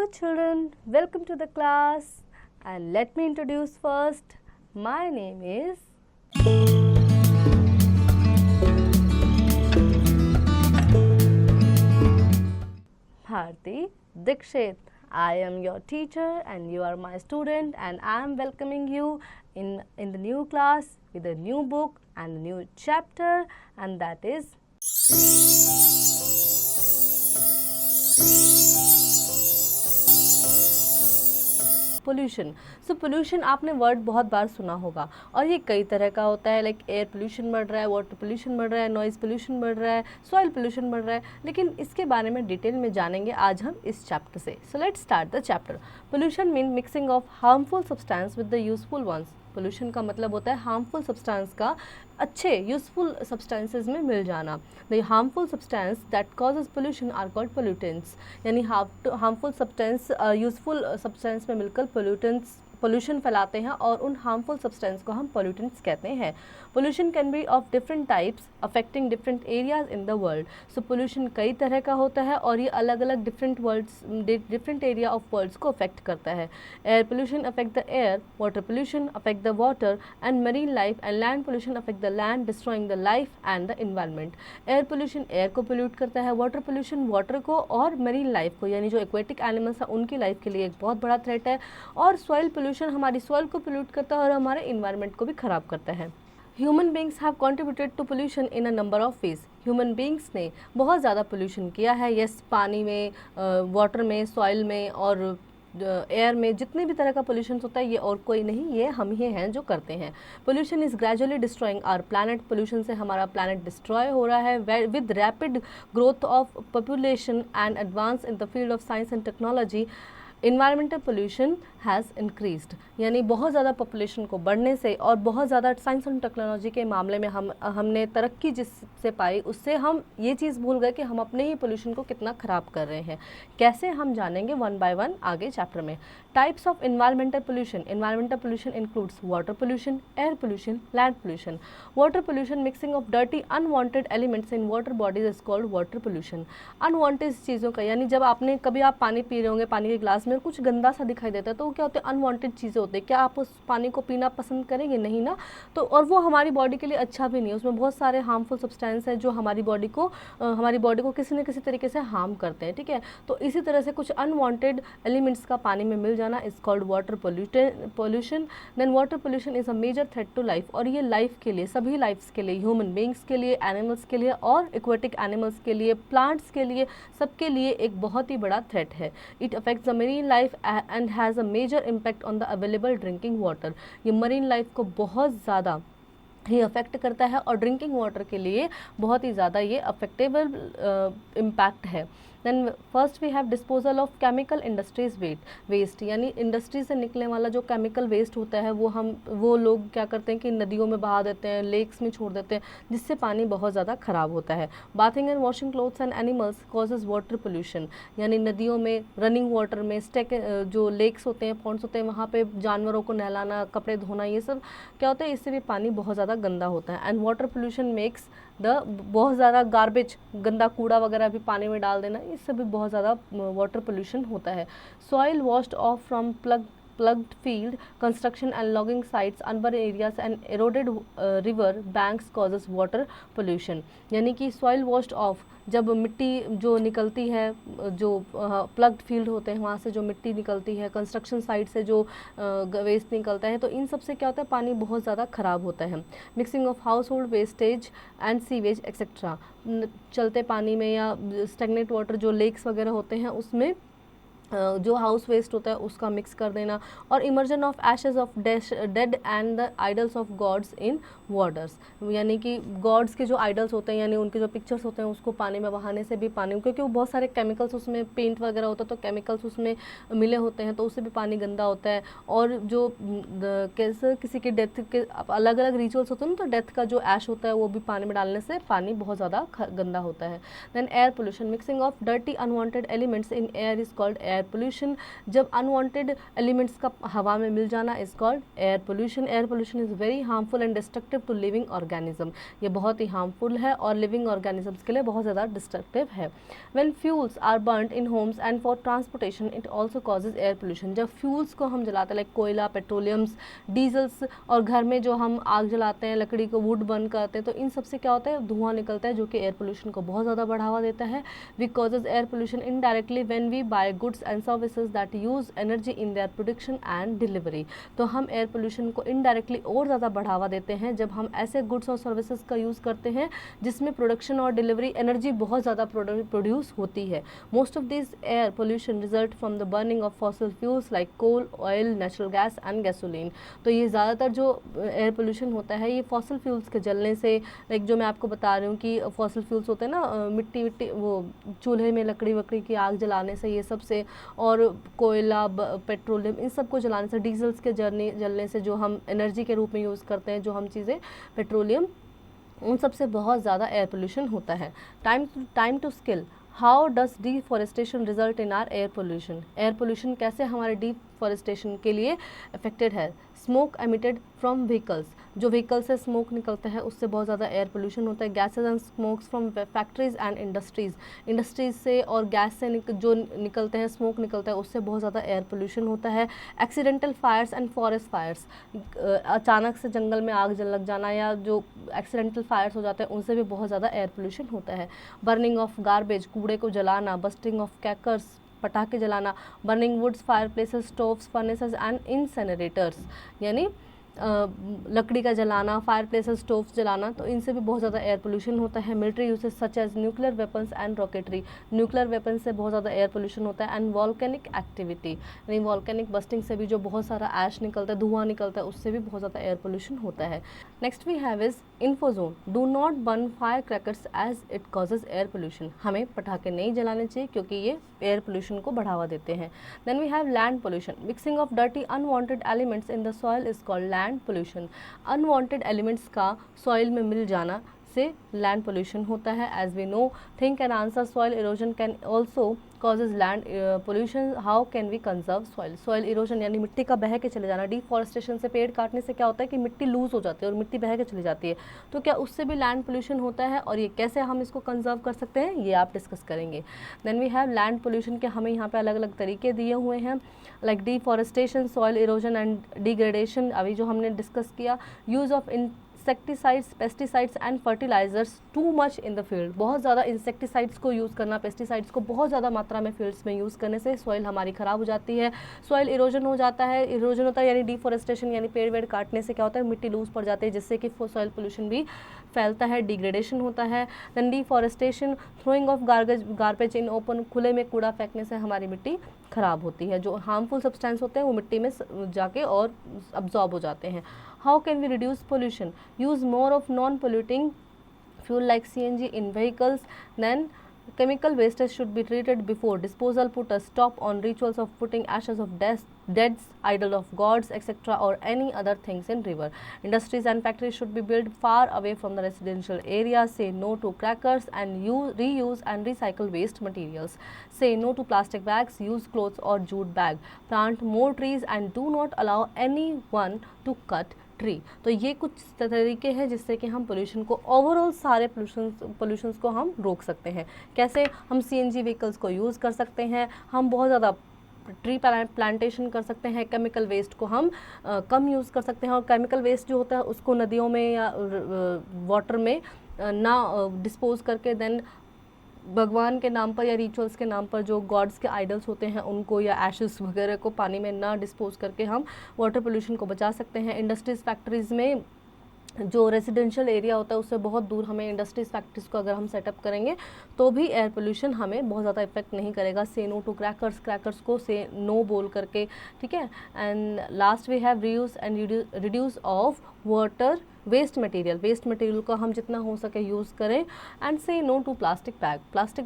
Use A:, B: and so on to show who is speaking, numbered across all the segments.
A: Hello children, welcome to the class and let me introduce first. My name is Bharti Dikshit. I am your teacher and you are my student and I am welcoming you in the new class with a new book and a new chapter, and that is pollution. So pollution आपने word बहुत बार सुना होगा और ये कई तरह का होता है, लाइक एयर पोल्यूशन बढ़ रहा है, वाटर पोल्यूशन बढ़ रहा है, नॉइज़ पोल्यूशन बढ़ रहा है, सॉइल पोल्यूशन बढ़ रहा है, लेकिन इसके बारे में डिटेल में जानेंगे आज हम इस चैप्टर से। So let's start the chapter. Pollution mean mixing of harmful substance with the useful ones. Pollution का मतलब होता है हार्मफुल सब्सटेंस का अच्छे यूजफुल सब्सटेंसेस में मिल जाना। The harmful substance that causes pollution are called pollutants, यानी हार्मफुल सब्सटेंस यूजफुल सब्सटेंस में मिलकर पोल्यूशन फैलाते हैं और उन हार्मफुल सब्सटेंस को हम पोल्यूटेंट्स कहते हैं। Pollution can be of different types affecting different areas in the world. So pollution कई तरह का होता है और ये अलग अलग डिफरेंट एरिया ऑफ वर्ल्ड्स को अफेक्ट करता है। Air pollution affect the air, water pollution affect the water and marine life, and land pollution affect the land destroying the life and the environment. Air pollution air को pollute करता है, water pollution water को और marine life को, यानी जो aquatic animals हैं उनकी लाइफ के लिए एक बहुत बड़ा थ्रेट है। और सॉइल पोल्यूशन हमारी सॉइल को पोल्यूट करता है और हमारे इन्वायरमेंट को भी ख़राब करता है। Human beings have contributed to pollution in a number of ways. Human beings ने बहुत ज़्यादा पोल्यूशन किया है। यस, पानी में, वाटर में, सॉइल में और एयर में जितने भी तरह का पोल्यूशन होता है ये और कोई नहीं, ये हम ही हैं जो करते हैं। Pollution is gradually destroying our planet. Pollution से हमारा प्लानट डिस्ट्रॉय हो रहा है। With rapid growth of population and advance in the field of science and technology, environmental pollution has increased, यानी बहुत ज़्यादा पॉपुलेशन को बढ़ने से और बहुत ज़्यादा साइंस एंड टेक्नोलॉजी के मामले में हमने तरक्की जिससे पाई उससे हम ये चीज़ भूल गए कि हम अपने ही पोल्यूशन को कितना ख़राब कर रहे हैं। कैसे, हम जानेंगे वन बाय वन आगे चैप्टर में। Types of environmental pollution. Environmental pollution includes water pollution, air pollution, land pollution. Water pollution mixing of dirty unwanted elements in water bodies is called water pollution. Unwanted चीज़ों का, यानी जब आपने कभी आप पानी पी रहे होंगे, पानी के ग्लास में कुछ गंदा सा दिखाई देता है तो वो क्या होते हैं, अनवांटेड चीज़ें होती है। क्या आप उस पानी को पीना पसंद करेंगे? नहीं ना। तो और वो हमारी बॉडी के लिए अच्छा भी नहीं है, उसमें बहुत सारे हार्मफुल सब्सटेंस है जो हमारी बॉडी को किसी न किसी तरीके से हार्म करते हैं। ठीक है, तो इसी तरह से कुछ अनवांटेड एलिमेंट्स का पानी में मिल जाना is called water pollution. Then water pollution is a major threat to life, और ये लाइफ के लिए, सभी लाइफ्स के लिए, ह्यूमन बींग्स के लिए, एनिमल्स के लिए और एक्वेटिक एनिमल्स के लिए, प्लांट्स के लिए, सबके लिए एक बहुत ही बड़ा थ्रेट है। It affects the marine life and has a major impact on the available drinking water. ये मरीन लाइफ को बहुत ज़्यादा ही अफेक्ट करता है और ड्रिंकिंग वाटर के लिए बहुत ही ज़्यादा ये अफेक्टेबल इम्पैक्ट है। Then first we have disposal of chemical industries waste, यानी इंडस्ट्री से निकलने वाला जो केमिकल वेस्ट होता है वो लोग क्या करते हैं कि नदियों में बहा देते हैं, लेक्स में छोड़ देते हैं, जिससे पानी बहुत ज़्यादा ख़राब होता है। Bathing and washing clothes and animals causes water pollution, यानी नदियों में, रनिंग वाटर में, जो लेक्स होते हैं, पॉन्ड्स होते हैं, वहाँ पे जानवरों को नहलाना, कपड़े धोना, ये सब क्या होता है, इससे भी पानी बहुत ज़्यादा गंदा होता है। एंड वाटर पोल्यूशन मेक्स बहुत ज़्यादा गार्बेज, गंदा कूड़ा वगैरह भी पानी में डाल देना, इससे भी बहुत ज़्यादा वाटर पोल्यूशन होता है। Soil washed of from plugged field, construction and logging sites, urban areas and eroded river banks causes water pollution, यानी कि soil washed off, जब मिट्टी जो निकलती है, जो प्लग्ड फील्ड होते हैं वहाँ से जो मिट्टी निकलती है, कंस्ट्रक्शन साइट से जो वेस्ट निकलता है, तो इन सब से क्या होता है, पानी बहुत ज़्यादा ख़राब होता है। Mixing of house hold wastage and sewage etcetera, चलते पानी में या स्टेगनेट वाटर जो लेक्स वगैरह होते हैं उसमें जो हाउस वेस्ट होता है उसका मिक्स कर देना। और immersion of Ashes of dead and the idols of gods in waters, यानी कि गॉड्स के जो आइडल्स होते हैं, यानी उनके जो पिक्चर्स होते हैं, उसको पानी में बहाने से भी पानी, क्योंकि वो बहुत सारे केमिकल्स उसमें, पेंट वगैरह होता है तो केमिकल्स उसमें मिले होते हैं, तो उससे भी पानी गंदा होता है। और जो कैसे किसी के डेथ के अलग अलग रिचुअल्स होते हैं ना, तो डेथ का जो ऐश होता है वो भी पानी में डालने से पानी बहुत ज़्यादा गंदा होता है। Then air pollution, mixing of dirty unwanted elements in air is called air pollution, जब अनवांटेड एलिमेंट्स का हवा में मिल जाना is called air pollution. Air pollution is very harmful and destructive to living organism, ये बहुत ही हार्मफुल है और लिविंग ऑर्गेनिजम्स के लिए बहुत ज़्यादा डिस्ट्रक्टिव है। When fuels are burned in homes and for transportation it also causes air pollution. जब फ्यूल्स को हम जलाते हैं लाइक कोयला, पेट्रोलियम्स, डीजल्स, और घर में जो हम आग जलाते हैं, लकड़ी को वुड बर्न करते हैं, तो इन सबसे क्या होता है, धुआं निकलता है जो कि एयर पोल्यूशन को बहुत ज़्यादा बढ़ावा देता है। We causes air pollution indirectly when we buy goods and services that use energy in their production and delivery. तो हम एयर पोल्यूशन को इनडायरेक्टली और ज़्यादा बढ़ावा देते हैं जब हम ऐसे गुड्स और सर्विसेज का यूज़ करते हैं जिसमें प्रोडक्शन और डिलीवरी एनर्जी बहुत ज़्यादा प्रोड्यूस होती है। Most of this air pollution result from the burning of fossil fuels like coal, oil, natural gas and gasoline. तो ये ज़्यादातर जो एयर पोल्यूशन होता है ये फॉसिल फ्यूल्स के जलने से, लाइक जो मैं आपको बता रही हूँ कि फॉसिल फ्यूल्स होते हैं ना, मिट्टी वो चूल्हे में लकड़ी वकड़ी की आग जलाने से, ये सब से, और कोयला, पेट्रोलियम, इन सब को जलाने से, डीजल्स के जलने से जो हम एनर्जी के रूप में यूज़ करते हैं, जो हम चीज़ें, पेट्रोलियम, उन सब से बहुत ज़्यादा एयर पोल्यूशन होता है। Time to skill, how does deforestation result in our air pollution. Air pollution कैसे हमारे डिफॉरेस्टेशन के लिए अफेक्टेड है। स्मोक एमिटेड फ्रॉम व्हीकल्स, जो व्हीकल से स्मोक निकलता है उससे बहुत ज़्यादा एयर पोल्यूशन होता है। Gases and smokes from factories and industries से और गैस से जो निकलते हैं, स्मोक निकलता है, उससे बहुत ज़्यादा एयर पोल्यूशन होता है। Accidental Fyers and forest fires, अचानक से जंगल में आग लग जाना या जो एक्सीडेंटल फायर्स हो जाते हैं उनसे भी बहुत ज़्यादा एयर पोल्यूशन होता है। बर्निंग ऑफ गार्बेज, कूड़े को जलाना, बस्टिंग ऑफ क्रैकर्स, पटाखे जलाना, burning woods, fire places, stoves, furnaces and incinerators, यानी लकड़ी का जलाना, फायर प्लेसेस, स्टोव्स जलाना, तो इनसे भी बहुत ज़्यादा एयर पोल्यूशन होता है। Military usage such as nuclear weapons and rocketry, nuclear weapon से बहुत ज़्यादा एयर पोल्यूशन होता है। एंड वॉल्केनिक एक्टिविटी, यानी वॉल्केनिक बस्टिंग से भी जो बहुत सारा ऐश निकलता है, धुआं निकलता है, उससे भी बहुत ज़्यादा एयर पोल्यूशन होता है। Next we have is info zone, do not burn fire crackers as it causes air pollution. हमें पटाखे नहीं जलाने चाहिए क्योंकि ये एयर पोल्यूशन को बढ़ावा देते हैं। Then we have land pollution, mixing of dirty unwanted elements in the soil is called land pollution. Unwanted elements का सॉइल में मिल जाना से लैंड पोल्यूशन होता है। As we know, think and answer, soil erosion can also causes land pollution. How can we conserve soil? Soil erosion यानी मिट्टी का बह के चले जाना। डिफॉरेस्टेशन से, पेड़ काटने से क्या होता है कि मिट्टी लूज हो जाती है और मिट्टी बह के चली जाती है, तो क्या उससे भी लैंड पोल्यूशन होता है, और ये कैसे हम इसको कंजर्व कर सकते हैं ये आप डिस्कस करेंगे। Then we have land pollution के हमें यहाँ पे अलग अलग तरीके दिए हुए हैं, like deforestation, soil erosion and degradation, अभी जो हमने डिस्कस किया। Use of insecticides, pesticides and fertilisers too much in the field, बहुत ज़्यादा इंसेक्टिसाइड्स को यूज़ करना, पेस्टिसाइड्स को बहुत ज़्यादा मात्रा में फील्ड्स में यूज़ करने से सॉइल हमारी ख़राब हो जाती है। सॉइल इरोजन हो जाता है, इरोजन होता है यानी डिफॉरेस्टेशन, यानी पेड़ वेड़ काटने से क्या होता है, मिट्टी लूज पड़ जाती है, जिससे कि सॉइल पोल्यूशन भी फैलता है, डिग्रेडेशन होता है। Then deforestation, throwing of garbage in open, खुले में कूड़ा फेंकने से हमारी मिट्टी ख़राब होती है, जो हार्मफुल सब्सटेंस होते हैं वो मिट्टी में जाके और अब्जॉर्ब हो जाते हैं। How can we reduce pollution? Use more of non polluting fuel like CNG in vehicles. Then chemical wastage should be treated before disposal. Put a stop on rituals of putting ashes of deads, idol of gods, etc. or any other things in river. Industries and factories should be built far away from the residential areas. Say no to crackers and reuse and recycle waste materials. Say no to plastic bags. Use clothes or jute bag. Plant more trees and do not allow anyone to cut tree. तो ये कुछ तरीके हैं जिससे कि हम pollution को, overall सारे पोल्यूशंस को हम रोक सकते हैं। कैसे? हम CNG व्हीकल्स को यूज़ कर सकते हैं, हम बहुत ज़्यादा ट्री प्लांटेशन कर सकते हैं, केमिकल वेस्ट को हम कम यूज़ कर सकते हैं, और केमिकल वेस्ट जो होता है उसको नदियों में या वाटर में ना डिस्पोज करके, देन भगवान के नाम पर या रिचुअल्स के नाम पर जो गॉड्स के आइडल्स होते हैं उनको या एशेस वगैरह को पानी में ना डिस्पोज करके हम वाटर पोल्यूशन को बचा सकते हैं। इंडस्ट्रीज़ फैक्ट्रीज़ में जो रेजिडेंशियल एरिया होता है उससे बहुत दूर हमें इंडस्ट्रीज़ फैक्ट्रीज़ को अगर हम सेटअप करेंगे तो भी एयर पोल्यूशन हमें बहुत ज़्यादा इफेक्ट नहीं करेगा। से नो टू क्रैकर्स को से नो बोल करके, ठीक है। And last we have reuse and reduce of water waste material को हम जितना हो सके यूज़ करें, and so no to plastic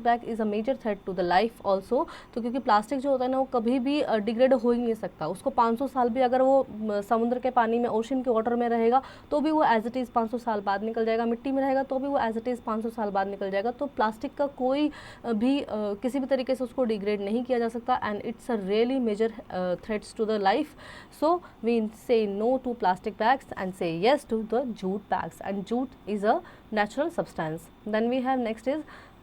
A: bag is a major threat to the life also. तो क्योंकि प्लास्टिक जो होता है ना, वो कभी भी डिग्रेड हो ही नहीं सकता, उसको 500 साल भी अगर वो समुद्र के पानी में, ओशन के वाटर में रहेगा तो भी वो एज इट इज़ 500 साल बाद निकल जाएगा, मिट्टी में रहेगा तो भी वो एज इट इज़ 500 साल बाद निकल जाएगा। तो प्लास्टिक का कोई भी किसी भी तरीके से उसको डिग्रेड नहीं किया जा सकता, and it's a really major threats to the life. So we say no to plastic bags and say yes to the jute bags, and jute is a natural substance. Then we have next is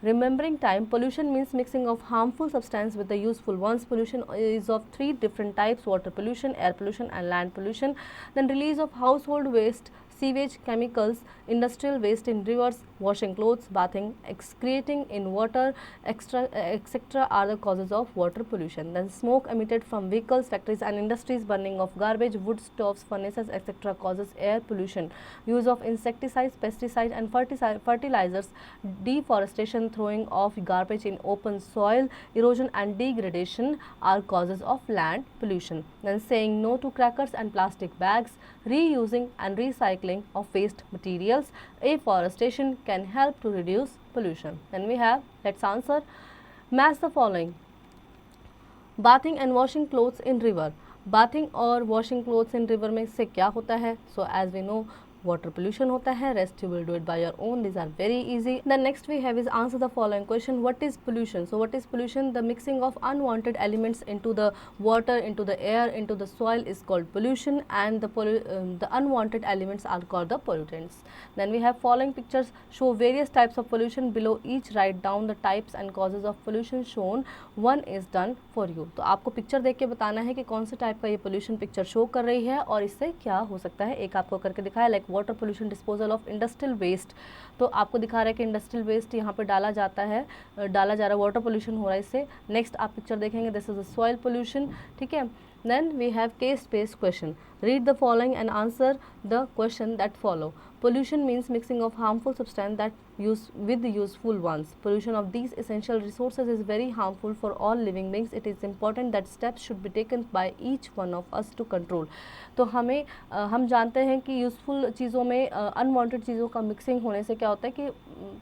A: remembering time. Pollution means mixing of harmful substance with the useful ones. Pollution is of 3 different types: water pollution, air pollution and land pollution. Then release of household waste, sewage, chemicals, industrial waste in rivers, washing clothes, bathing, excreting in water, etc. are the causes of water pollution. Then smoke emitted from vehicles, factories and industries, burning of garbage, wood stoves, furnaces, etc. causes air pollution. Use of insecticides, pesticides and fertilizers, deforestation, throwing of garbage in open soil, erosion and degradation are causes of land pollution. Then saying no to crackers and plastic bags, reusing and recycling of waste materials, afforestation can help to reduce pollution. Then we have, let's answer, match the following. Bathing and washing clothes in river. Bathing और washing clothes in river में से क्या होता है? So as we know water pollution होता है, rest you will do it by your own, this are very easy. The next we have is answer the following question, what is pollution? So what is pollution? The mixing of unwanted elements into the water, into the air, into the soil is called pollution, and the unwanted elements are called the pollutants. Then we have following pictures show various types of pollution. Below each write down the types and causes of pollution shown. One is done for you. तो आपको picture देख के बताना है कि कौन से type का ये पोल्यूशन पिक्चर शो कर रही है और इससे क्या हो सकता है. एक आपको करके दिखाया, like water pollution, disposal of industrial waste. तो आपको दिखा रहा है कि इंडस्ट्रियल वेस्ट यहाँ पे डाला जा रहा है, वाटर पोल्यूशन हो रहा है इससे. नेक्स्ट आप पिक्चर देखेंगे, this is a soil pollution. ठीक है. Then we have case-based question. Read the following and answer the question that follow. Pollution means mixing of harmful substance that use with the useful ones. Pollution of these essential resources is very harmful for all living beings. It is important that steps should be taken by each one of us to control. तो हम जानते हैं कि useful चीज़ों में unwanted चीज़ों का mixing होने से क्या होता है कि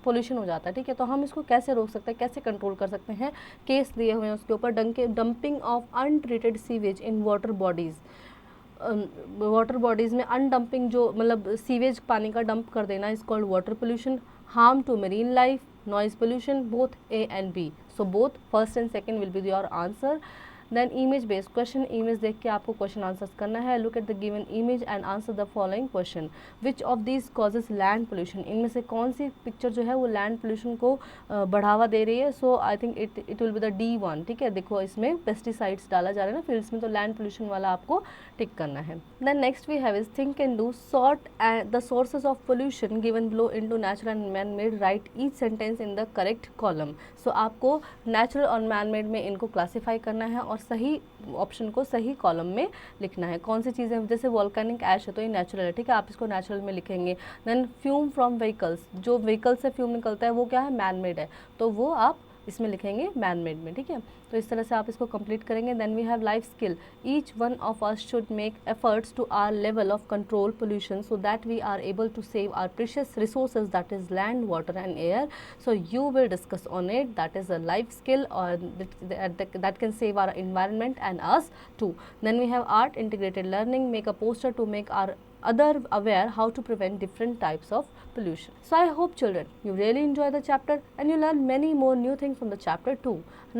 A: पोल्यूशन हो जाता है. ठीक है. तो हम इसको कैसे रोक सकते हैं, कैसे कंट्रोल कर सकते हैं? केस दिए हुए हैं उसके ऊपर. Dumping of untreated sewage in water bodies. Water bodies में अनडंपिंग, जो मतलब सीवेज पानी का डंप कर देना, is called water pollution. Harm to marine life, noise pollution, both A and B. So both first and second will be your answer. Then image based question. Image देख के आपको क्वेश्चन आंसर्स करना है. Look at the given image and answer the following question. Which of these causes land pollution? इनमें से कौन सी picture जो है वो लैंड पोल्यूशन को बढ़ावा दे रही है? So I think it will be the D1. ठीक है. देखो इसमें पेस्टिसाइड्स डाला जा रहा है ना फील्ड्स में, तो लैंड पोल्यूशन वाला आपको टिक करना है. Then next we have is think and do. Sort the sources of pollution given below into natural and man made. Right each sentence in the correct column. So आपको natural और man made में इनको classify करना है और सही option को सही कॉलम में लिखना है. कौन सी चीज़ें, जैसे वॉल्केनिक ऐश है तो ये नेचुरल है. ठीक है. आप इसको नेचुरल में लिखेंगे. देन फ्यूम फ्रॉम व्हीकल्स, जो व्हीकल से फ्यूम निकलता है वो क्या है? मैन मेड है, तो वो आप इसमें लिखेंगे मैन मेड में. ठीक है. तो इस तरह से आप इसको कंप्लीट करेंगे. Then we have life skill. Each one of us should make efforts to our level of control pollution so that we are able to save our precious resources, that is land, water and air. So you will discuss on it. That is a life skill और that can save our environment and us too. Then we have art, integrated learning. Make a poster to make our other aware how to prevent different types of pollution. So I hope children you really enjoy the chapter and you learn many more new things from the chapter too.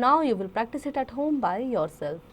A: Now you will practice it at home by yourself.